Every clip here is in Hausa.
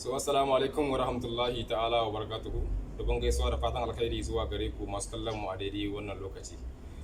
So assalamu alaikum wa rahmatullahi ta'ala wa barakatuhu. Dubin gaisuwa da fatan alkhairi zuwa gare ku masu kallon mu a daidai wannan lokaci.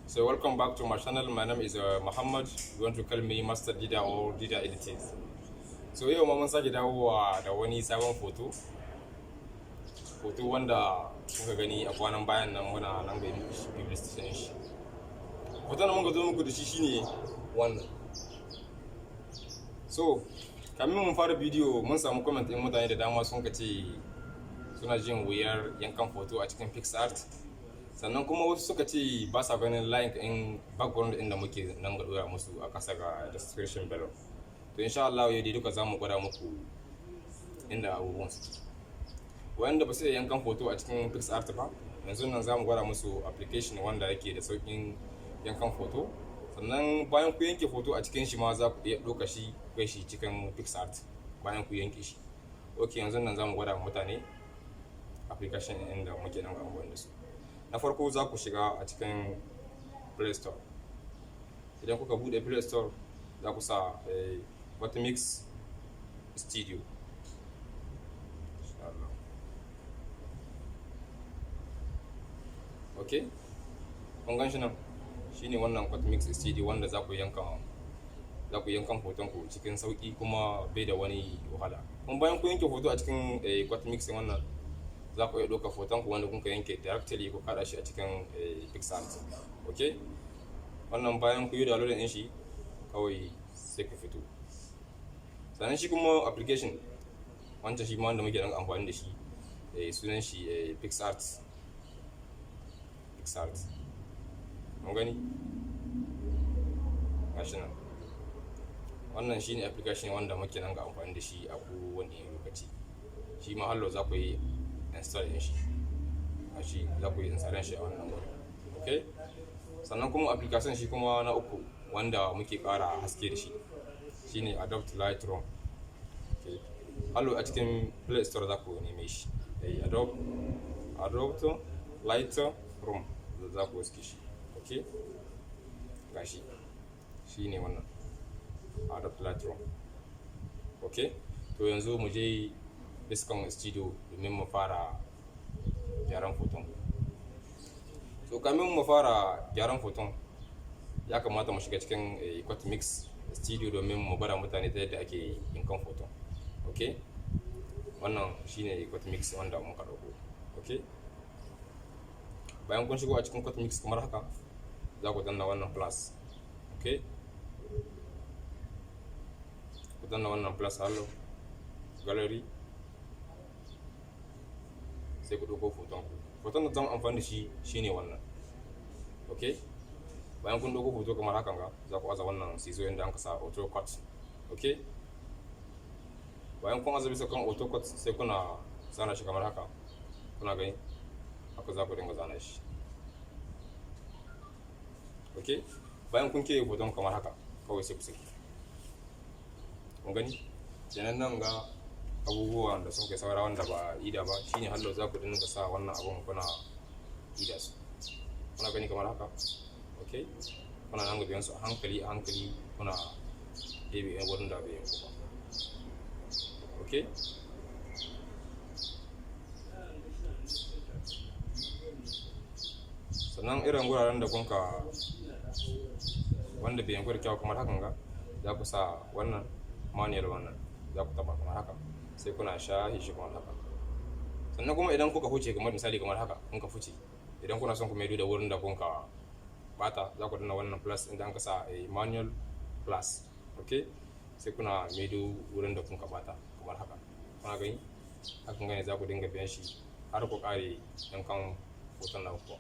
So welcome back to my channel. My name is Muhammad. You want to call me Master Dida or Dida Editz. So yau ma mun sake dawowa da wani sabon foto. Foto wanda kuka gani a kwanan bayan nan muna nan ga publicity shi. Foton da mun ga zo muku da shi shine wannan. So kamin mun fara bidiyo mun samu comment din mutane da dama sun ce suna jin wuyar yankan foto a cikin picsart, sannan kuma wasu suka ce ba sa ganin link in background din da muke nan ga dora musu a kasa ga description below. To insha Allah yau dai duka zamu gwada muku inda abubuwan su. Wanda ba su yankan foto a cikin picsart ba, yanzu nan zamu gwada musu application wanda yake da saukin yankan foto. Sannan bayan ku yanke foto a cikin shi ma za ku iya ɗauka shi kai shi cikin picsart bayan ku yanke shi. Ok, yanzu nan za mu gwada mutane application ɗin da muke nan amfani da su. Na farko za ku shiga a cikin Play Store. Idan kuka buɗe Play Store za ku sa PICS Studio. Ok, kun gan shi nan? Shine wannan PICS Studio wanda za ku yankan hoton ku cikin sauki kuma bai da wani wahala. Kuma bayan ku yanke hoto a cikin PICS wannan za ku iya ɗauka hoton ku wanda kuka yanke directly ku kada shi a cikin picsart. Okay, wannan bayan ku yi download din shi kawai sai ku fito. Sannan shi kuma application wancan shi ma wanda muke dan amfani da shi sunan shi picsart. Mun gani gashi nan, wannan shine application wanda muke nan ga amfani da shi a kowane lokaci. Shi ma hallo za ku yi install din shi, gashi za ku yi install shi a wannan wurin. Okay, sannan kuma application shi kuma na uku wanda muke ƙara haske da shi shine ADOBE LIGHTROOM. Okay, hallo a cikin Play Store za ku neme shi ADOBE LIGHTROOM za ku iske shi. Okay, gashi shine wannan ADOBE LIGHTROOM. Okay, to yanzu mu je iskan studio domin mu fara gyaran foton. So kamin mu fara gyaran foton ya kamata mu shiga cikin PICS Studio domin mu gwada mutane ta yadda ake yankan foton. Okay, wannan shine PICS wanda muka dauko. Okay, bayan kun shigo a cikin PICS kamar haka za ku danna wannan plus. Okay, ku danna wannan plus, hallo gallery, sai ku ɗauko foton ku. Foton da zan amfani da shi shine wannan. Okay, bayan kun ɗauko foto kamar hakan ga za ku aza wannan sizo inda an kasa auto cut. Okay, bayan kun aza bisa kan auto cut sai kuna zana shi kamar haka, kuna gani haka za ku dinga zana shi. Okay, bayan kun ke foton kamar haka kawai sai ku saki. Kun gani kenan nan ga abubuwan da sun kai saura wanda ba ida ba shine hallo za ku dinga sa wannan abun kuna ida su, kuna gani kamar haka. Okay, kuna nan ga biyan su a hankali kuna ɗebe yan wurin da bai yanku ba. Okay, sannan irin wuraren da kunka wanda bai yanku da kyau kamar hakan ga za ku sa wannan manual, wannan za ku taba kamar haka sai kuna shahi shi kamar haka. Sannan kuma idan kuka huce kamar misali kamar haka kun ka fuce, idan kuna son ku maido da wurin da kunka bata za ku danna wannan plus inda an ka sa manual plus. Okay, sai kuna maido wurin da kunka bata kamar haka, kuna gani hakan gane za ku dinga biyan shi har ku kare yankan foton na ku.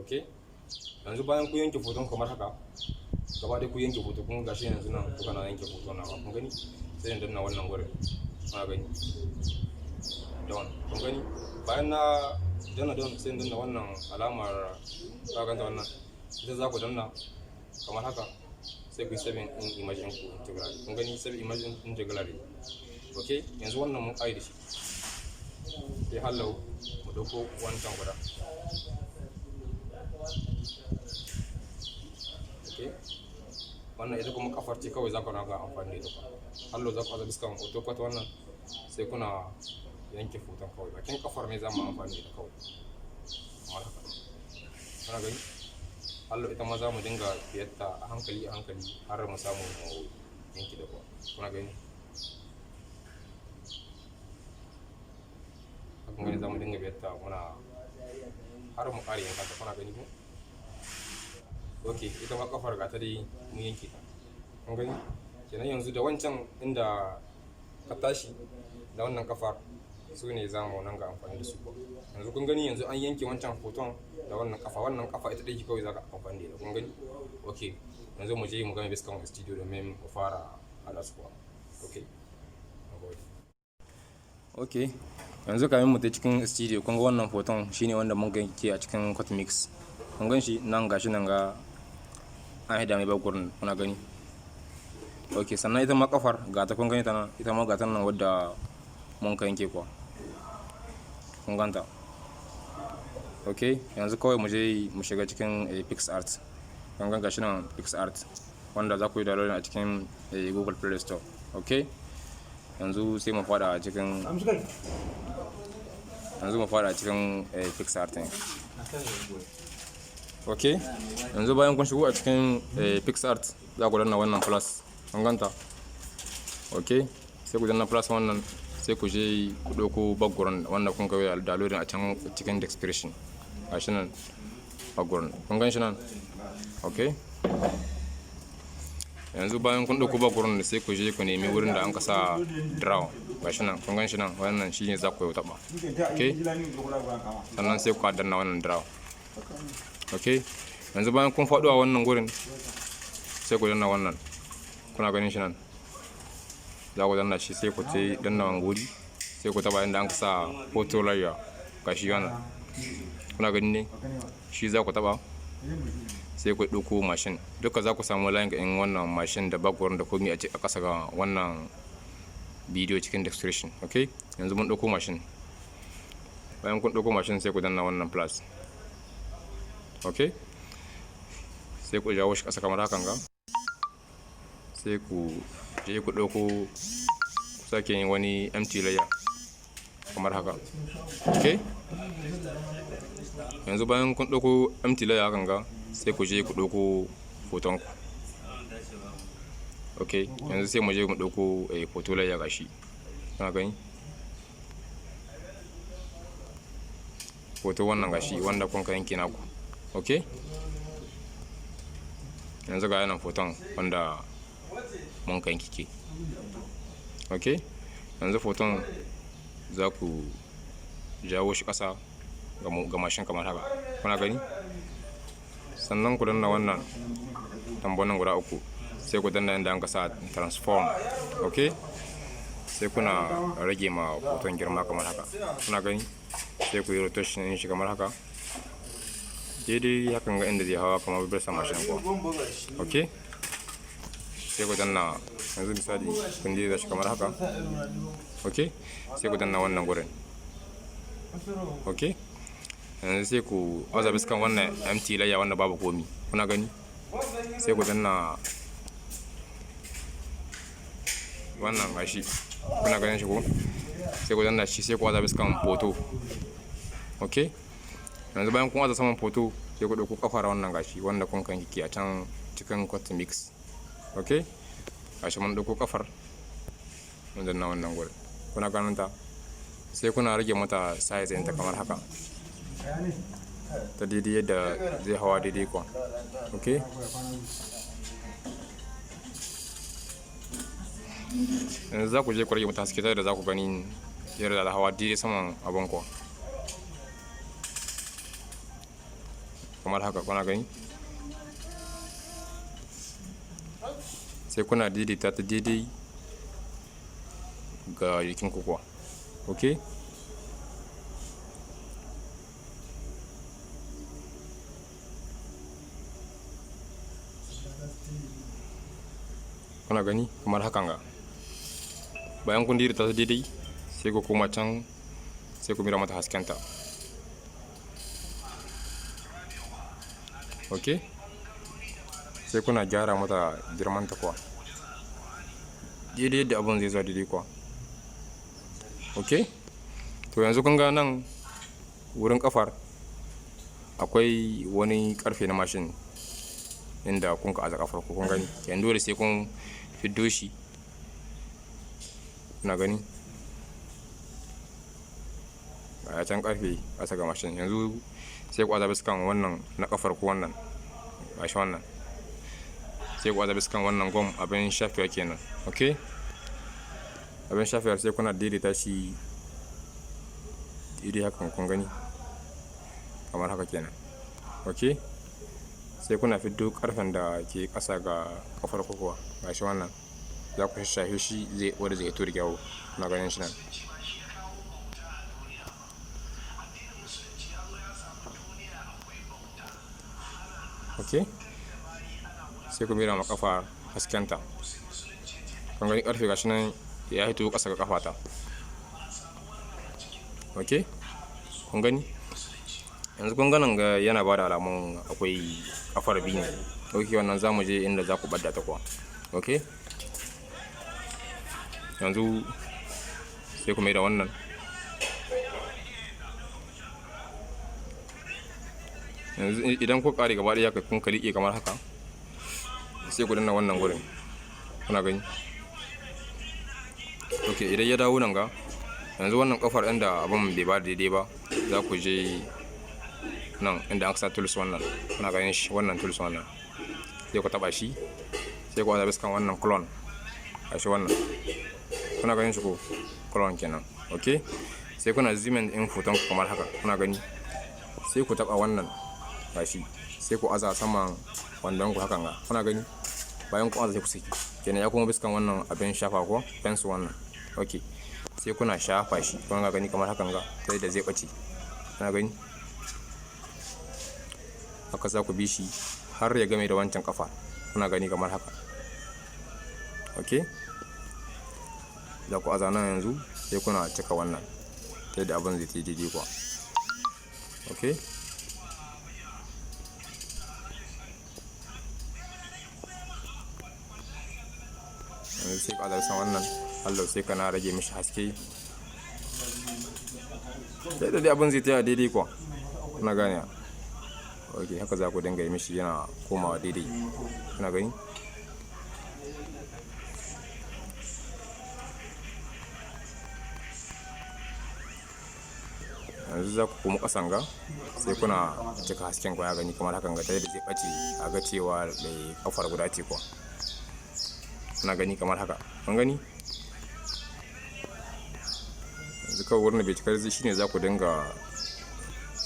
Okay, yanzu bayan ku yanke foton kamar haka gaba ɗaya ku yanke foto, kun gashi yanzu nan kuka na yanke foto na kun gani sai in danna wannan wurin, kuna gani down, kun gani bayan na danna down sai in danna wannan alamar ka ganta wannan ita za ku danna kamar haka sai ku yi saving in image ɗin ku into gallery. Kun gani save image into gallery. Okay, yanzu wannan mun ƙaida shi sai hallo mu dauko wancan guda. Okay, wannan ita kuma kafar ce kawai za ku raga amfani da ita. Hallo za ku aza biskan auto cut wannan sai kuna yanke hoton kawai, bakin kafar ne za mu amfani da kawai kamar haka. Kuna gani hallo ita ma za mu dinga biyarta a hankali har mu samu mu yanke da kuwa. Kuna gani hakan gani za mu dinga biyarta muna har mu kare yanka ta. Kuna gani ko ok, ita ma kafar ga ta dai mun yanke ta. Kun gani kenan yanzu da wancan inda ka tashi da wannan kafar su ne za mu nan ga amfani da su ko. Yanzu kun gani yanzu an yanke wancan hoton da wannan kafa ita dai kawai za ka amfani da ita. Kun gani ok, yanzu mu je mu gama biskan studio domin mu fara hada su kuwa. Ok, yanzu kamin mu ta cikin studio kun ga wannan hoton shine wanda mun ga ke a cikin cut mix. Kun gan shi nan gashi nan ga an haida mai background. Kuna gani ok, sannan ita ma kafar ga ta kun gani ta nan, ita ma ga ta nan wadda mun ka yanke kuwa. Kun ganta ok, yanzu kawai mu je mu shiga cikin picsart. Kun ga gashi nan picsart wanda za ku yi download a cikin Google Play Store. Ok, yanzu sai mu fada cikin picsart ne. Ok, yanzu bayan kun shigo a cikin picsart za ku danna wannan plus. Kun ganta ok, sai ku danna plus wannan, sai ku je ku ɗauko background wanda kun kai downloading a can cikin description. Gashi nan background, kun gan shi nan ok. Yanzu bayan kun ɗauko background sai ku je ku nemi wurin da an kasa draw. Gashi nan kun gan shi nan, wannan shine za ku yi taɓa ok. Sannan sai ku danna wannan draw ok. Yanzu bayan kun faɗo a wannan gurin sai ku danna wannan. Kuna ganin shi nan, za ku danna shi sai ku ce danna wani guri sai ku taba inda an kasa photo layer. Gashi wannan kuna gani ne, shi za ku taba sai ku ɗauko mashin. Duka za ku samu link in wannan mashin da background da komai a ƙasa ga wannan bidiyo cikin description ok. Yanzu mun ɗauko mashin, bayan kun ɗauko mashin sai ku danna wannan plus ok. Sai ku jawo shi ƙasa kamar hakan ga, sai ku je ku ɗauko ku sake yin wani empty layer kamar haka ok. Yanzu bayan kun ɗauko empty layer hakan ga, sai ku je ku ɗauko hoton ku ok. Yanzu sai mu je mu ɗauko photo layer gashi. Kana gani hoto wannan gashi wanda kun ka yanke naku ok. Yanzu ga yanan hoton wanda mun ka yanke ok. Yanzu hoton za ku jawo shi ƙasa ga mashin kamar haka. Kuna gani, sannan ku danna wannan tambonin guda uku, sai ku danna inda an kasa transform ok. Sai kuna rage ma hoton girma kamar haka. Kuna gani, sai ku yi rotation din shi kamar haka daidai hakan ga inda zai hawa kamar bisa mashin ko ok. Sai ku danna, yanzu misali kun daidaita shi kamar haka ok. Sai ku danna wannan gurin ok. Yanzu sai ku aza biskan wannan empty layer wanda babu komi. Kuna gani, sai ku danna wannan gashi. Kuna ganin shi ko, sai ku danna shi, sai ku aza biskan photo ok. Yanzu bayan kun aza saman photo sai ku ɗauko kafar wannan gashi wanda kun kan kike a can cikin cut mix ok. Gashi mun ɗauko kafar mun danna wannan gurin. Kuna ganin ta, sai kuna rage mata size ɗinta kamar haka ta daidai yadda zai hawa daidai kuwa ok. Yanzu za ku je ku rage mata haske da za ku gani yadda da hawa daidai saman abin kuwa kamar haka. Kuna gani, sai kuna daidaita ta daidai ga jikin ku kuwa ok. Kuna gani kamar hakan ga. Bayan kun daidaita ta daidai sai ku koma can, sai ku mira mata haskenta ok. Sai kuna gyara mata girman ta kuwa daidai yadda abun zai zo daidai kuwa ok. To yanzu kun ga nan wurin kafar akwai wani karfe na mashin inda kun ka aza kafar ku, kun gani yanzu dole sai kun fiddo shi, kuna gani a can karfe a saka mashin. Yanzu sai ku aza biskan wannan na kafar ku, wannan gashi wannan sai ku aza biskan wannan gom abin shafewa kenan, ok. Abin shafewa sai kuna daidaita shi daidai hakan, kun gani kamar haka kenan, ok. Sai kuna fiddo karfen da ke kasa ga kafar ku kuwa gashi wannan za ku shafe shi zai wanda zai to da kyawu, kuna ganin shi nan, ok. Sai ku mira ma kafa haskenta, kun gani karfe gashi nan ya hito kasa ga kafata, ok. Kun gani yanzu kun ganin ga yana bada alamun akwai kafar biyu ne, ok. Wannan zamu je inda za ku badda ta kuwa, ok. Yanzu sai ku mai da wannan, yanzu idan ku kare gaba ɗaya kun ka liƙe kamar haka, sai ku danna wannan gurin, kuna gani, ok. Idan ya dawo nan ga yanzu wannan kafar inda abin bai ba daidai ba, za ku je nan inda an sa tools wannan, kuna ganin shi wannan tools wannan, sai ku taba shi, sai ku aza biskan wannan clone gashi wannan, kuna ganin shi ko clone kenan, ok. Sai kuna zoom in foton ku kamar haka, kuna gani, sai ku taba wannan gashi, sai ku aza saman wandon ku hakan ga, kuna gani. Bayan ku aza sai ku saki kenan, ya kuma biskan wannan abin shafa ko pencil wannan, ok. Sai kuna shafa shi, kuna gani kamar hakan ga, sai da zai bace, kuna gani. Haka za ku bi shi har ya game da wancan kafa, kuna gani kamar haka, ok. Da ku aza nan yanzu sai kuna cika wannan sai da abin zai daidai kuwa, ok. Yanzu sai ka aza wannan hallo, sai kana rage mishi haske sai da abin zai taya daidai kuwa, kuna gane, ok. Haka za ku dinga yi mishi yana komawa daidai, kuna gani. Yanzu za ku koma kasan ga, sai kuna cika hasken ku, ya gani kamar hakan ga, ta yadda zai ɓace a ga cewa da kafar guda ce kuwa, kuna gani kamar haka, kun gani. Yanzu kawai wurin da bai cikar zai shine za ku dinga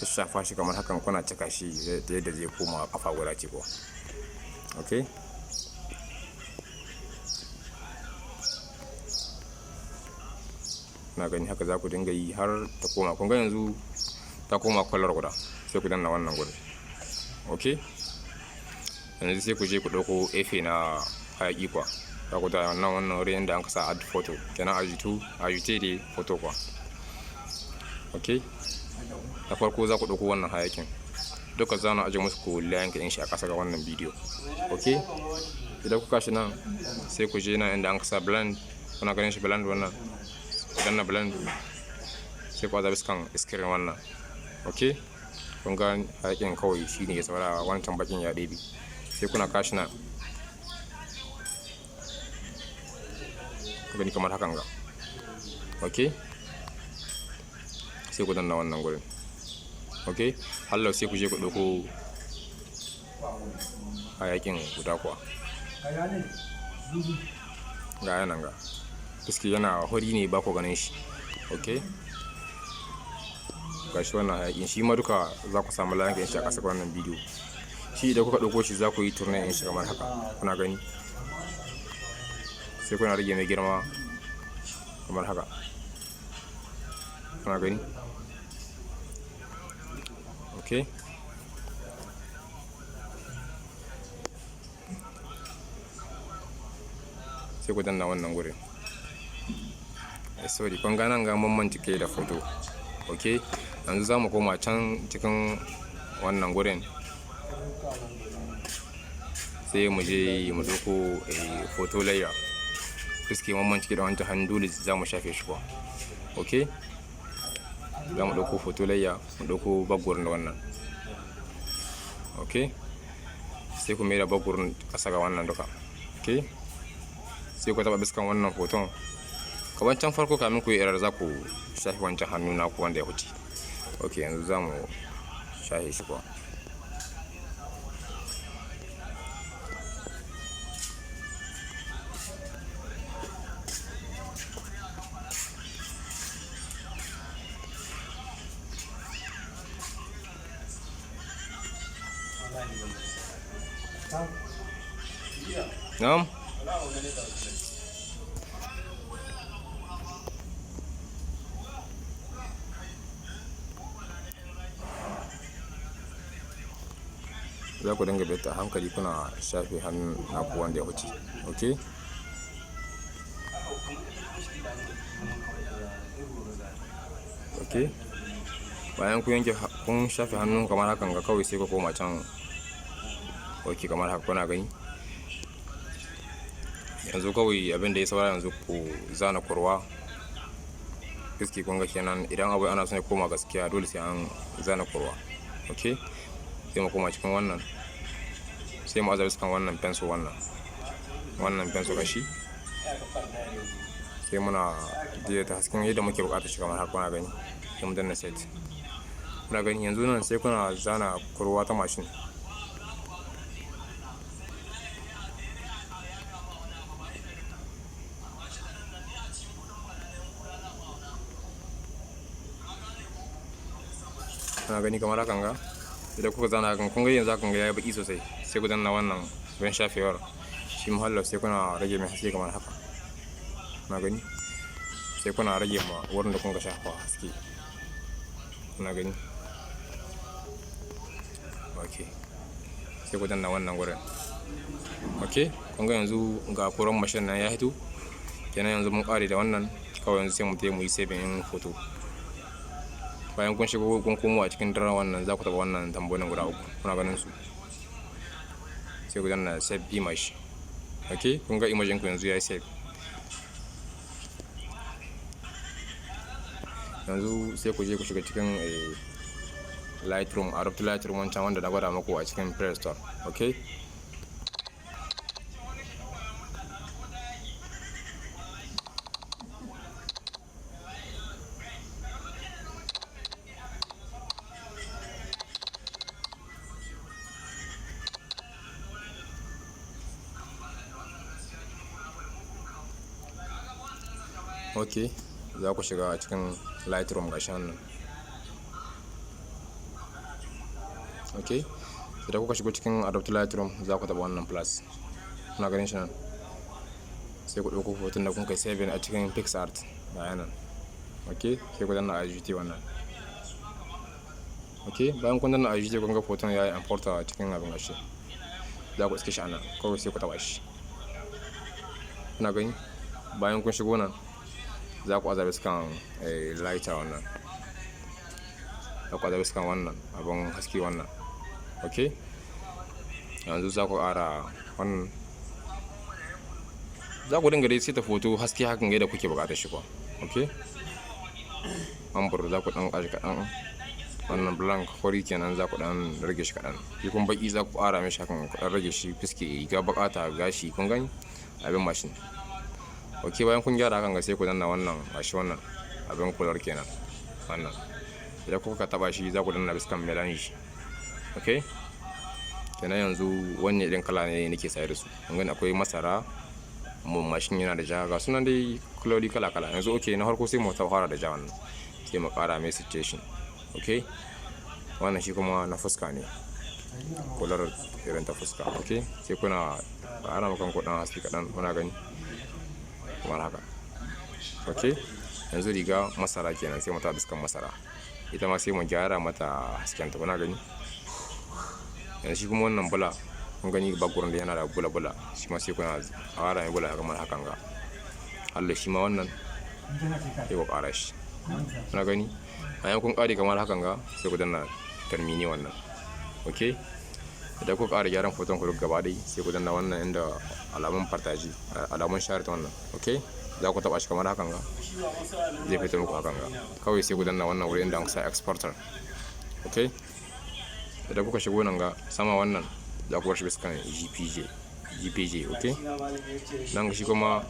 shafa shi kamar hakan, kuna cika shi da yadda zai koma kafa guda ce kuwa, ok. Na gani haka za ku dinga yi har ta koma, kun ga yanzu ta koma kwallar guda, sai ku danna wannan gurin, ok. Yanzu sai ku je ku ɗauko efe na hayaki kuwa, za ku da wannan wurin inda an kasa add photo kenan, ajute da photo kuwa, ok. Da farko za ku ɗauko wannan hayakin duka, za na aje musu ku link ɗin shi a ƙasa ga wannan bidiyo, ok. Idan kuka shi nan sai ku je nan inda an kasa blend, kuna ganin shi blend wannan, idan na blend sai ku aza biskan screen wannan, ok. Kun ga hayakin kawai shine ya saura, wancan bakin ya ɗebe, sai kuna kashi nan, gani kamar hakan ga, ok. Sai ku danna wannan gurin, ok. Hallau sai ku je ku ɗauko hayakin guda kuwa, ga yanan ga fuski yana hori ne ba ku ganin shi, ok. Gashi wannan hayakin shi ma duka za ku samu layin shi a ƙasa wannan bidiyo. Shi idan kuka ɗauko shi za ku yi turne in shi kamar haka, kuna gani, sai kuna rage mai girma kamar haka, kuna gani, ok. Sai ku danna wannan gurin, sorry kun ga nan ga mamman cike da foto, ok. Yanzu za mu koma can cikin wannan gurin, sai mu je mu ɗauko photo layer, fuske mamman cike da wancan hannu dole za mu shafe shi kuwa, ok. Za mu ɗauko foto layya, mu ɗauko background da wannan, ok. Sai ku maida background ƙasa ga wannan duka, ok. Sai ku taɓa biskan wannan hoton kamar can farko kamin ku yi error za ku shafi wancan hannu naku wanda ya huce, ok. Yanzu za mu shafe shi kuwa. Na'am. Za ku dinga bita hankali kuna shafe hannun naku wanda ya huce, ok. Ok, bayan kun shafe hannun kamar hakan ga, kawai sai ku koma can, ok. Kamar haka kuna gani. Yanzu kawai abin da ya saura yanzu ku zana kurwa fiski, kun ga kenan idan abu ana son ya koma gaskiya dole sai an zana kurwa, ok. Sai mu koma cikin wannan, sai mu azabi kan wannan pencil, wannan pencil gashi, sai muna daidaita hasken yadda muke bukatar shi kamar haka kuna gani. Sai mu danna set, kuna gani. Yanzu nan sai kuna zana kurwa ta mashin, kuna gani kamar hakan ga. Idan kuka zana hakan kun ga yanzu hakan ga ya baki sosai, sai ku danna wannan don shafewar shi muhallar, sai kuna rage mai haske kamar haka, kuna gani. Sai kuna rage ma wurin da kun ga shafa haske, kuna gani, ok. Sai ku danna wannan gurin, ok. Kun ga yanzu ga kuran mashin nan ya hito kenan. Yanzu mun kare da wannan, kawai yanzu sai mu tafi mu yi saving in photo. Bayan kun shigo kun komo a cikin daren wannan, za ku taɓa wannan tambonin guda uku, kuna ganin su. Sai ku danna save image, ok. Kun ga image ku yanzu ya yi save. Yanzu sai ku je ku shiga cikin Lightroom, ADOBE Lightroom wancan wanda na gwada muku a cikin Play Store, ok. Ok, za ku shiga cikin Lightroom gashi nan, ok. Idan kuka shigo cikin ADOBE Lightroom za ku taɓa wannan plus, kuna ganin shi nan. Sai ku ɗauko hoton da kun kai saving a cikin picsart bayan nan, ok. Sai ku danna ajouter wannan, ok. Bayan kun danna ajouter kun ga hoton ya yi import a cikin abin gashi, za ku iske shi nan, kawai sai ku taɓa shi, kuna gani. Bayan kun shigo nan za ku azabi kan lighter wannan, za ku azabi kan wannan abin haske wannan, ok. Yanzu za ku ƙara wannan, za ku dinga dai saita foto haske hakan yadda kuke buƙatar shi kuwa, ok. Ambur za ku ɗan ƙashi kaɗan, wannan blank fari kenan za ku ɗan rage shi kaɗan. Shi kun baƙi za ku ƙara mishi hakan, ku ɗan rage shi fiske ga buƙata gashi, kun gani abin mashin, ok. Bayan kun gyara hakan ga sai ku danna wannan gashi, wannan abin kular kenan wannan. Idan kuka taba shi za ku danna biskan melange, ok. Kenan yanzu wanne irin kala ne nake sayar da su, kun gani akwai masara, mashin yana da ja, ga sunan dai kaloli kala kala. Yanzu ok, na farko sai mu fara da ja wannan, sai mu ƙara mai situation, ok. Wannan shi kuma na fuska ne, kular irin ta fuska, ok. Sai kuna ƙara makan kuɗin haske kaɗan, kuna gani kamar haka, ok. Yanzu riga masara kenan, sai mu ta biskan masara, ita ma sai mu gyara mata hasken ta, kuna gani. Yanzu shi kuma wannan bula, kun gani background yana da bula bula, shi ma sai kuna ƙara mai bula kamar hakan ga. Allah shi ma wannan sai ku ƙara shi, kuna gani. Bayan kun ƙare kamar hakan ga sai ku danna termine wannan, ok. Idan ku ƙara gyaran foton ku duk gaba ɗaya sai ku danna wannan inda alamun partage, alamun share ta wannan, ok. za ku taba shi kamar hakan ga, zai fito muku hakan ga. Kawai sai ku danna wannan wurin inda aka sa exporter. Okay, idan kuka shigo nan ga sama wannan za ku bar shi bisa kan GPG. Okay, nan ga shi kuma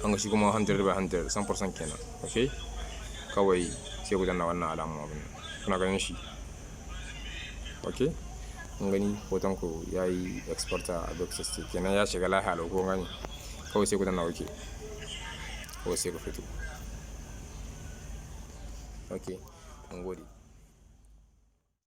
100 by 100 100% kenan. Okay, kawai sai ku danna wannan alamun abin kuna ganin shi. Okay, kun gani hoton ku yayi exporter a Adobe system kenan, ya shiga lahiya lau kun gani. Kawai sai ku danna OK, kawai sai ku fito. Okay, mun gode.